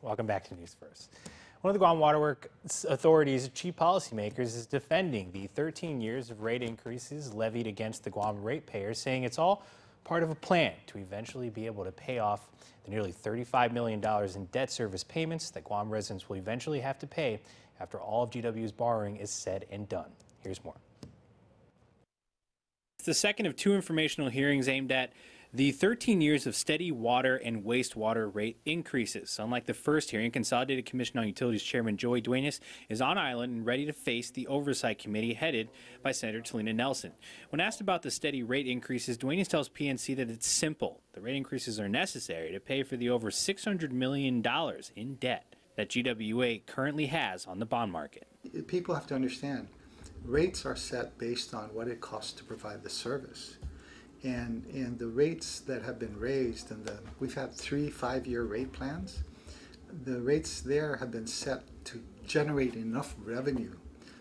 Welcome back to News First. One of the Guam Waterworks Authority's chief policymakers is defending the 13 years of rate increases levied against the Guam ratepayers, saying it's all part of a plan to eventually be able to pay off the nearly $35 million in debt service payments that Guam residents will eventually have to pay after all of GW's borrowing is said and done. Here's more. It's the second of two informational hearings aimed at the 13 years of steady water and wastewater rate increases. Unlike the first hearing, Consolidated Commission on Utilities Chairman Joey Duenas is on island and ready to face the Oversight Committee headed by Senator Talina Nelson. When asked about the steady rate increases, Duenas tells PNC that it's simple. The rate increases are necessary to pay for the over $600 million in debt that GWA currently has on the bond market. People have to understand, rates are set based on what it costs to provide the service. And the rates that have been raised, and we've had 3 5-year rate plans, the rates there have been set to generate enough revenue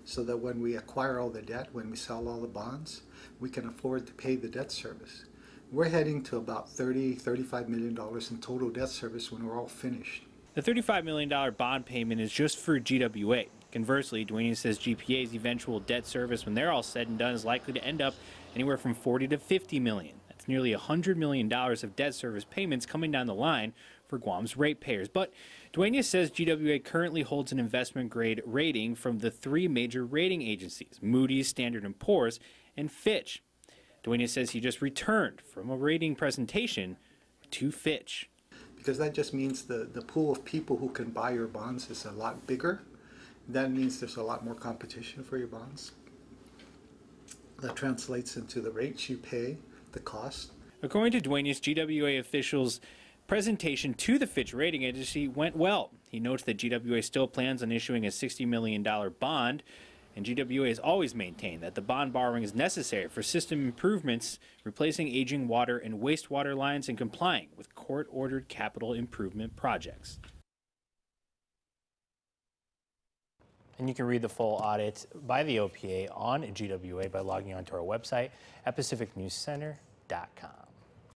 so that when we acquire all the debt, when we sell all the bonds, we can afford to pay the debt service. We're heading to about $35 million in total debt service when we're all finished. The $35 million bond payment is just for GWA. Conversely, Duenas says GPA's eventual debt service, when they're all said and done, is likely to end up anywhere from $40 to $50 million. That's nearly $100 million of debt service payments coming down the line for Guam's ratepayers. But Duenas says GWA currently holds an investment-grade rating from the 3 major rating agencies, Moody's, Standard & Poor's, and Fitch. Duenas says he just returned from a rating presentation to Fitch. Because that just means the pool of people who can buy your bonds is a lot bigger. That means there's a lot more competition for your bonds. That translates into the rates you pay, the cost. According to Duenas, GWA officials' presentation to the Fitch rating agency went well. He notes that GWA still plans on issuing a $60 million bond, and GWA has always maintained that the bond borrowing is necessary for system improvements, replacing aging water and wastewater lines, and complying with court-ordered capital improvement projects. And you can read the full audit by the OPA on GWA by logging onto our website at pacificnewscenter.com.